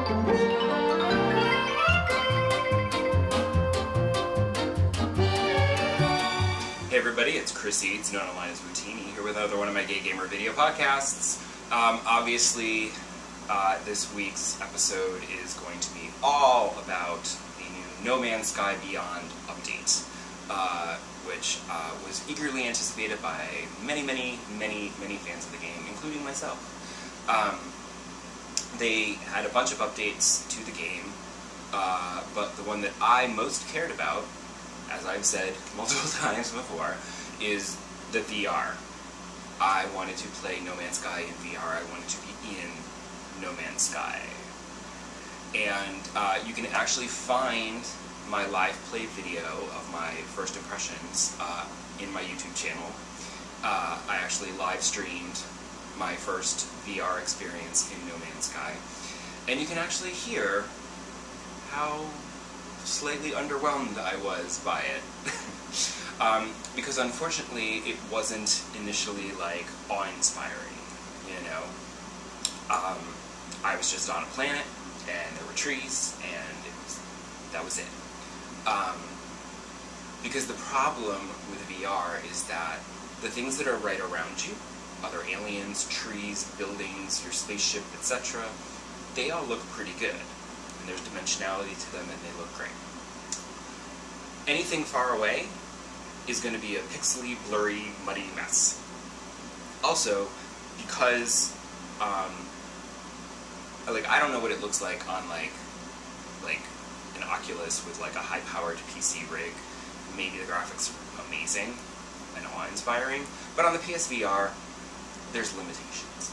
Hey everybody, it's Chris Eads, known online as Wootini, here with another one of my Gay Gamer video podcasts. Obviously, this week's episode is going to be all about the new No Man's Sky Beyond update, which was eagerly anticipated by many fans of the game, including myself. They had a bunch of updates to the game, but the one that I most cared about, as I've said multiple times before, is the VR. I wanted to play No Man's Sky in VR. I wanted to be in No Man's Sky. And you can actually find my live play video of my first impressions in my YouTube channel. I actually live streamed my first VR experience in No Man's Sky. And you can actually hear how slightly underwhelmed I was by it. Because unfortunately it wasn't initially like awe-inspiring, you know. I was just on a planet and there were trees and that was it. Because the problem with VR is that the things that are right around you, other aliens, trees, buildings, your spaceship, etc., they all look pretty good. And there's dimensionality to them and they look great. Anything far away is going to be a pixely, blurry, muddy mess. Also, because I don't know what it looks like on like an Oculus with like a high-powered PC rig. Maybe the graphics are amazing and awe-inspiring, but on the PSVR, there's limitations.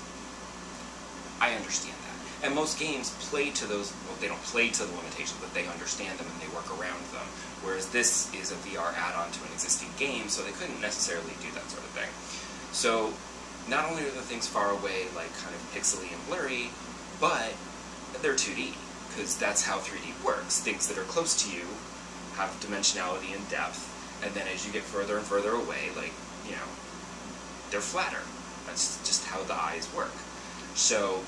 I understand that. And most games play to those, well, they don't play to the limitations, but they understand them and they work around them. Whereas this is a VR add-on to an existing game, so they couldn't necessarily do that sort of thing. So, not only are the things far away, like, kind of pixely and blurry, but they're 2D, because that's how 3D works. Things that are close to you have dimensionality and depth, and then as you get further and further away, like, you know, they're flatter. That's just how the eyes work. So,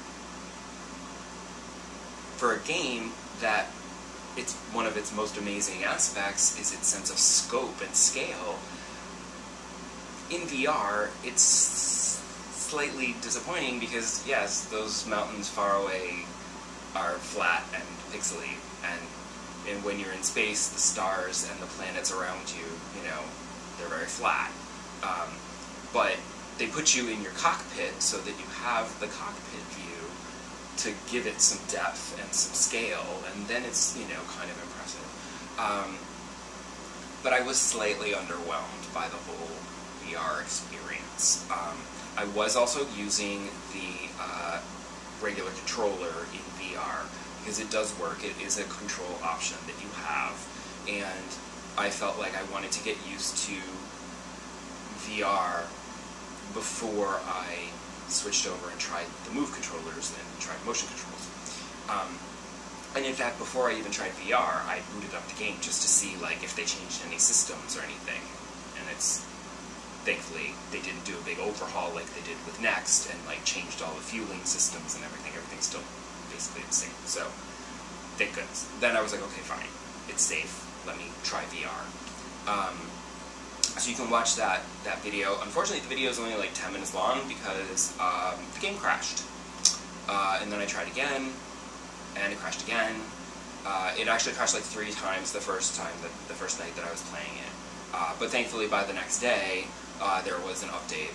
for a game that it's one of its most amazing aspects is its sense of scope and scale, in VR, it's slightly disappointing because, yes, those mountains far away are flat and pixely, and when you're in space, the stars and the planets around you, you know, they're very flat. But they put you in your cockpit so that you have the cockpit view to give it some depth and some scale, and then it's, you know, kind of impressive. But I was slightly underwhelmed by the whole VR experience. I was also using the regular controller in VR, because it does work. It is a control option that you have, and I felt like I wanted to get used to VR before I switched over and tried the Move controllers and tried motion controls. And in fact, before I even tried VR, I booted up the game just to see like if they changed any systems or anything. And it's, thankfully, they didn't do a big overhaul like they did with Next and like changed all the fueling systems and everything. Everything's still basically the same. So, thank goodness. Then I was like, okay, fine. It's safe. Let me try VR. So you can watch that video. Unfortunately, the video is only like 10 minutes long because the game crashed. And then I tried again, and it crashed again. It actually crashed like 3 times the first night that I was playing it. But thankfully, by the next day, there was an update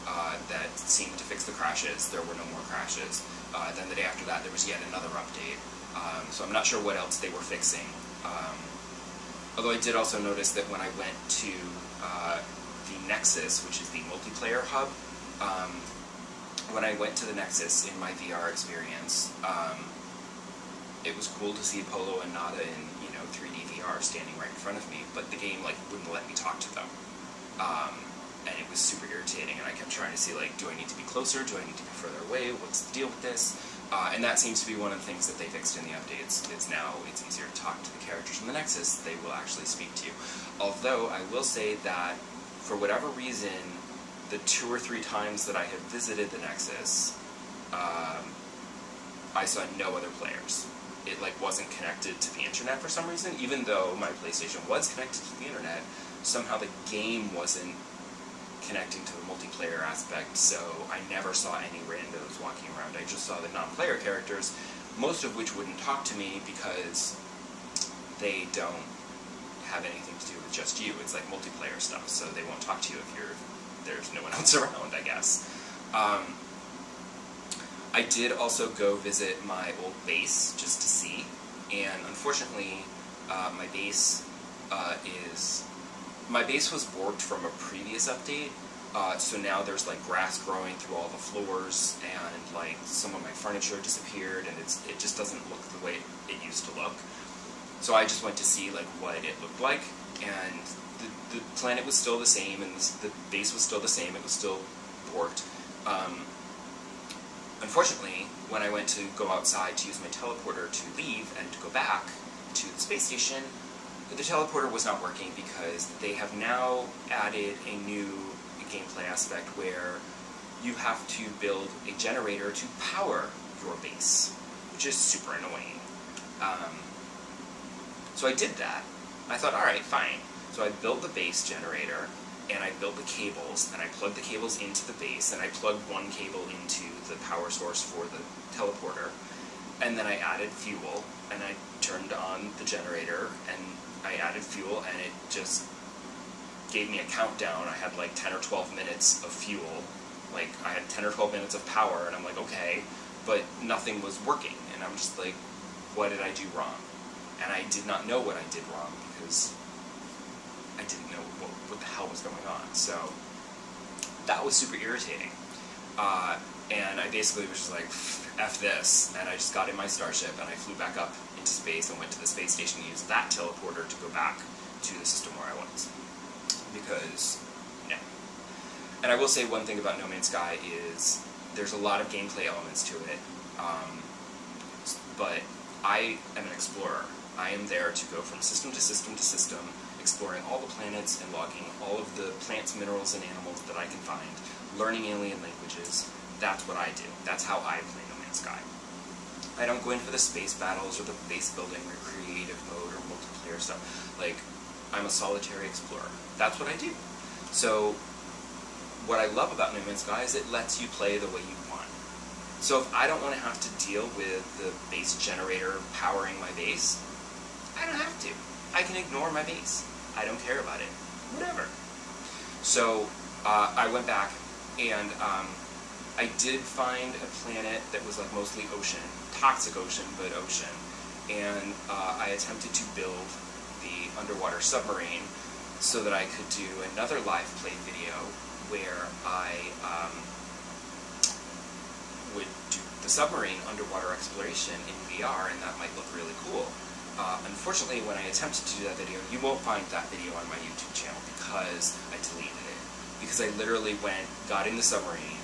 that seemed to fix the crashes. There were no more crashes. Then the day after that, there was yet another update. So I'm not sure what else they were fixing. Although I did also notice that when I went to the Nexus, which is the multiplayer hub, when I went to the Nexus in my VR experience, it was cool to see Polo and Nada in, you know, 3D VR standing right in front of me, but the game, like, wouldn't let me talk to them. And it was super irritating, and I kept trying to see, like, do I need to be closer? Do I need to be further away? What's the deal with this? And that seems to be one of the things that they fixed in the updates. It's now, it's easier to talk to the characters in the Nexus. They will actually speak to you. Although, I will say that, for whatever reason, the 2 or 3 times that I have visited the Nexus, I saw no other players. It like wasn't connected to the internet for some reason, even though my PlayStation was connected to the internet. Somehow the game wasn't connecting to the multiplayer aspect, so I never saw any randos walking around. I just saw the non-player characters, most of which wouldn't talk to me because they don't have anything to do with just you. It's like multiplayer stuff, so they won't talk to you if there's no one else around, I guess. I did also go visit my old base just to see, and unfortunately, my base was warped from a previous update, so now there's like grass growing through all the floors, and like some of my furniture disappeared, and it just doesn't look the way it used to look. So I just went to see like what it looked like, and the planet was still the same, and the base was still the same. It was still porked. Unfortunately, when I went to go outside to use my teleporter to leave and to go back to the space station, the teleporter was not working because they have now added a new gameplay aspect where you have to build a generator to power your base, which is super annoying. So I did that. I thought, alright, fine. So I built the base generator, and I built the cables, and I plugged the cables into the base, and I plugged one cable into the power source for the teleporter, and then I added fuel, and I turned on the generator, and I added fuel, and it just gave me a countdown. I had like 10 or 12 minutes of fuel, like I had 10 or 12 minutes of power, and I'm like, okay, but nothing was working, and I'm just like, what did I do wrong? And I did not know what I did wrong, because I didn't know what the hell was going on. So that was super irritating. And I basically was just like, F this, and I just got in my starship and I flew back up into space and went to the space station and used that teleporter to go back to the system where I was. Because, no. And I will say one thing about No Man's Sky is there's a lot of gameplay elements to it, but I am an explorer. I am there to go from system to system to system, exploring all the planets and logging all of the plants, minerals, and animals that I can find, learning alien languages. That's what I do. That's how I play No Man's Sky. I don't go in for the space battles or the base building or creative mode or multiplayer stuff. Like, I'm a solitary explorer. That's what I do. So, what I love about No Man's Sky is it lets you play the way you want. So if I don't want to have to deal with the base generator powering my base, I don't have to. I can ignore my base. I don't care about it. Whatever. So I went back and I did find a planet that was like mostly ocean, toxic ocean, but ocean. And I attempted to build the underwater submarine so that I could do another live play video where I would do the submarine underwater exploration in VR, and that might look really cool. Unfortunately, when I attempted to do that video, you won't find that video on my YouTube channel because I deleted it. Because I literally went, got in the submarine,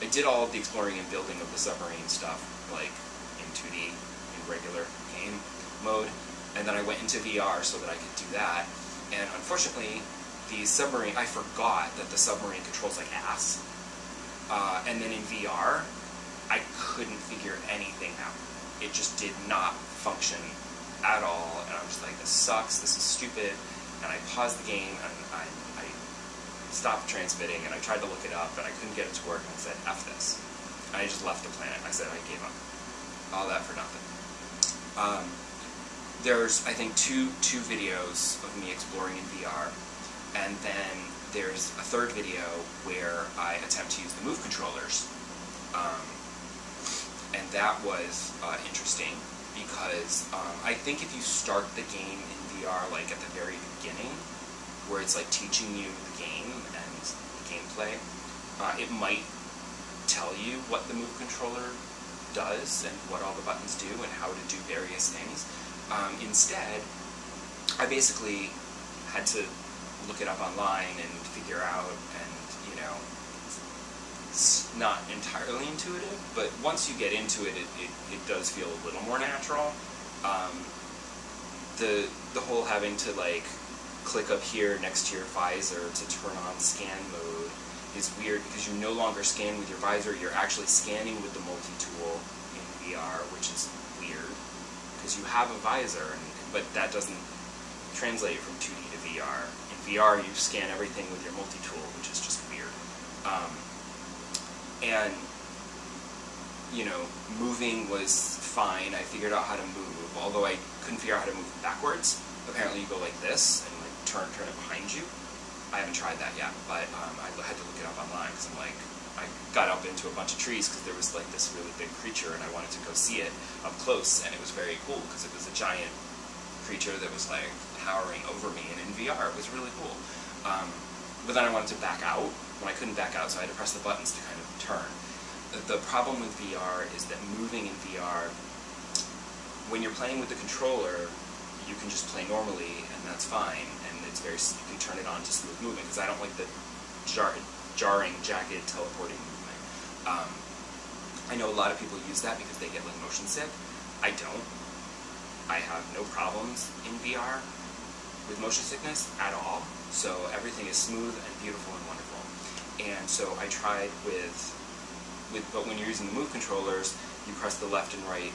I did all of the exploring and building of the submarine stuff, like in 2D, in regular game mode, and then I went into VR so that I could do that, and unfortunately, the submarine, I forgot that the submarine controls like ass, and then in VR, I couldn't figure anything out. It just did not function at all, and I'm just like, this sucks, this is stupid, and I paused the game, and I stopped transmitting, and I tried to look it up, and I couldn't get it to work, and I said, F this. And I just left the planet. I said, I gave up. All that for nothing. There's, I think, two videos of me exploring in VR, and then there's a third video where I attempt to use the Move controllers. And that was interesting, because I think if you start the game in VR like at the very beginning, where it's like teaching you the game and the gameplay, it might tell you what the Move controller does and what all the buttons do and how to do various things. Instead, I basically had to look it up online and figure out, and you know, it's not entirely intuitive, but once you get into it, it does feel a little more natural. The whole having to like click up here next to your visor to turn on scan mode is weird, because you no longer scan with your visor, you're actually scanning with the multi-tool in VR, because you have a visor, but that doesn't translate from 2D to VR. In VR, you scan everything with your multi-tool, which is just weird. And, you know, moving was fine. I figured out how to move, although I couldn't figure out how to move backwards. Apparently you go like this and like turn it behind you. I haven't tried that yet, but I had to look it up online because I'm like, I got up into a bunch of trees because there was like this really big creature and I wanted to go see it up close, and it was very cool because it was a giant creature that was like towering over me, and in VR it was really cool. But then I wanted to back out when I couldn't back out, so I had to press the buttons to kind of turn. The problem with VR is that moving in VR, when you're playing with the controller, you can just play normally and that's fine, and it's very, you can turn it on to smooth movement, because I don't like the jarring, jagged, teleporting movement. I know a lot of people use that because they get like motion sick. I don't. I have no problems in VR with motion sickness at all, so everything is smooth and beautiful and wonderful. And so I tried but when you're using the Move controllers, you press the left and right,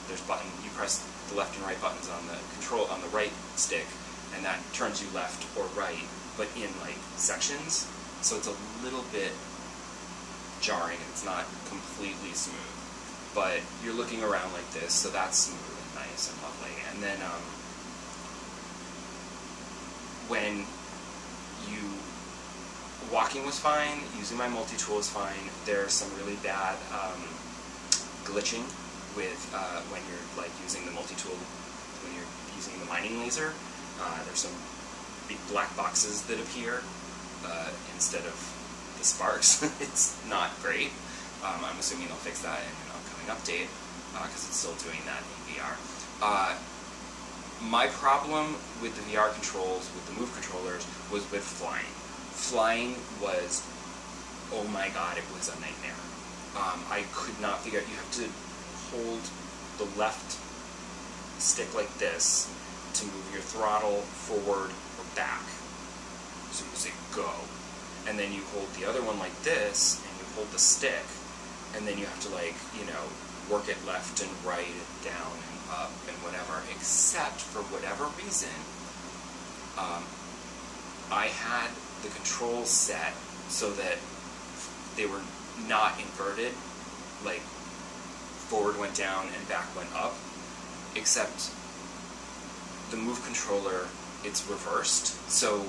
you press the left and right buttons on the right stick, and that turns you left or right, but in like sections, so it's a little bit jarring, and it's not completely smooth. But you're looking around like this, so that's smooth and nice and lovely. And then when walking was fine, using my multi-tool was fine. There's some really bad glitching with when you're like using the multi-tool, when you're using the mining laser. There's some big black boxes that appear instead of the sparks. It's not great. I'm assuming they'll fix that in an upcoming update because it's still doing that in VR. My problem with the VR controls, with the Move controllers, was with flying. Flying was, oh my god, it was a nightmare. I could not figure out, you have to hold the left stick like this to move your throttle forward or back. So you say go. And then you hold the other one like this, and you hold the stick, and then you have to like, you know, work it left and right and down and up and whatever, except for whatever reason, I had the controls set so that they were not inverted, like forward went down and back went up, except the Move controller, it's reversed, so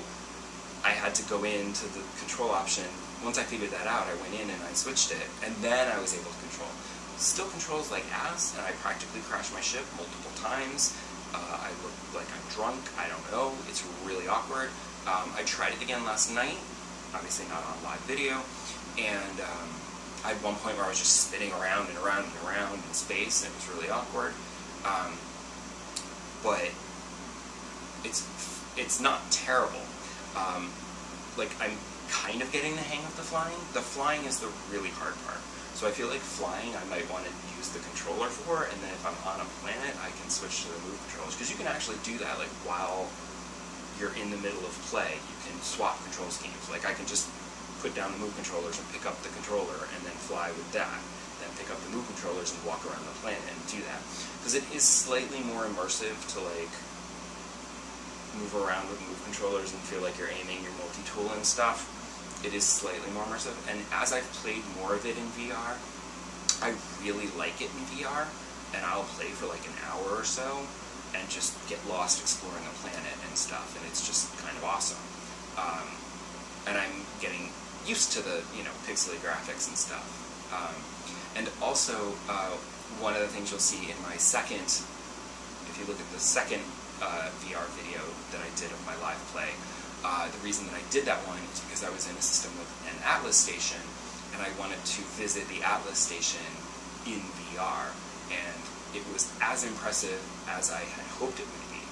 I had to go into the control option. Once I figured that out, I went in and I switched it, and then I was able to control. Still controls like ass, and I practically crashed my ship multiple times. I look like I'm drunk, I don't know, it's really awkward. I tried it again last night, obviously not on live video, and I had one point where I was just spinning around and around and around in space, and it was really awkward. But it's not terrible. Like, I'm kind of getting the hang of the flying. The flying is the really hard part. So I feel like flying I might want to use the controller for, and then if I'm on a planet, I can switch to the Move controllers. Because you can actually do that, like, while you're in the middle of play. You can swap control schemes. Like, I can just put down the Move controllers and pick up the controller, and then fly with that. Then pick up the Move controllers and walk around the planet and do that. Because it is slightly more immersive to, like, move around with Move controllers and feel like you're aiming your multi-tool and stuff. It is slightly more immersive, and as I've played more of it in VR, I really like it in VR, and I'll play for like an hour or so, and just get lost exploring a planet and stuff, and it's just kind of awesome. And I'm getting used to the, you know, pixely graphics and stuff. And also, one of the things you'll see in my second, if you look at the second VR video that I did of my live play, the reason that I did that one is because I was in a system with an Atlas station, and I wanted to visit the Atlas station in VR, and it was as impressive as I had hoped it would be.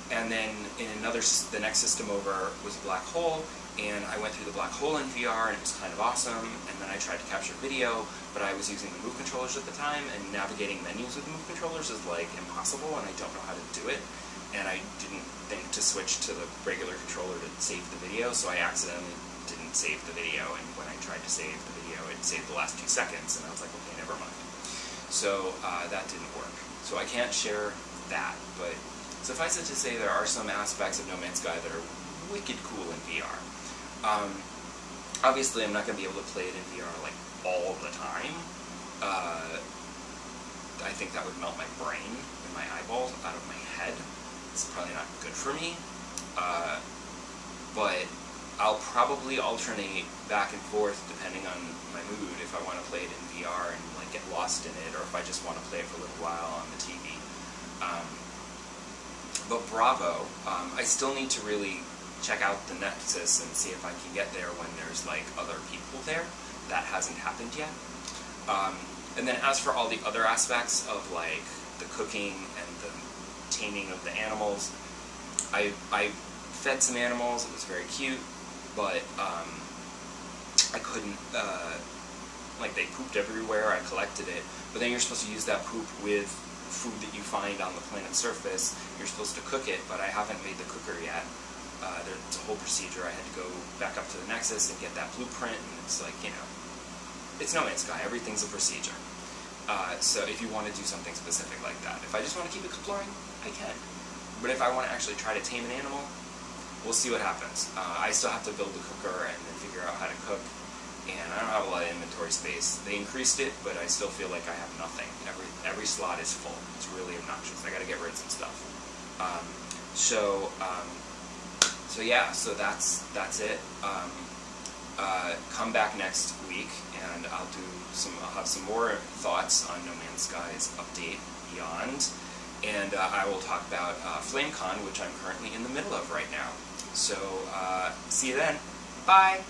And then in the next system over was a black hole, and I went through the black hole in VR, and it was kind of awesome, and then I tried to capture video, but I was using the Move controllers at the time, and navigating menus with the Move controllers is like impossible, and I don't know how to do it. And I didn't think to switch to the regular controller to save the video, so I accidentally didn't save the video, and when I tried to save the video, it saved the last 2 seconds, and I was like, okay, never mind. So that didn't work. So I can't share that, but suffice it to say there are some aspects of No Man's Sky that are wicked cool in VR. Obviously I'm not going to be able to play it in VR like all the time. I think that would melt my brain and my eyeballs out of my head. It's probably not good for me. But I'll probably alternate back and forth depending on my mood if I want to play it in VR and like get lost in it, or if I just want to play it for a little while on the TV. But Bravo, I still need to really check out the Nexus and see if I can get there when there's like other people there. That hasn't happened yet. And then as for all the other aspects of like the cooking and the taming of the animals, I fed some animals. It was very cute, but I couldn't, like they pooped everywhere. I collected it, but then you're supposed to use that poop with food that you find on the planet's surface. You're supposed to cook it, but I haven't made the cooker yet. There's a whole procedure. I had to go back up to the Nexus and get that blueprint, and it's like, you know, it's No Man's Sky. Everything's a procedure. So if you want to do something specific like that, if I just want to keep exploring, I can. But if I want to actually try to tame an animal, we'll see what happens. I still have to build the cooker and then figure out how to cook, and I don't have a lot of inventory space. They increased it, but I still feel like I have nothing. Every slot is full. It's really obnoxious. I got to get rid of some stuff. So yeah, so that's it. Come back next week, and I'll have some more thoughts on No Man's Sky's update Beyond, and I will talk about FlameCon, which I'm currently in the middle of right now. So see you then. Bye.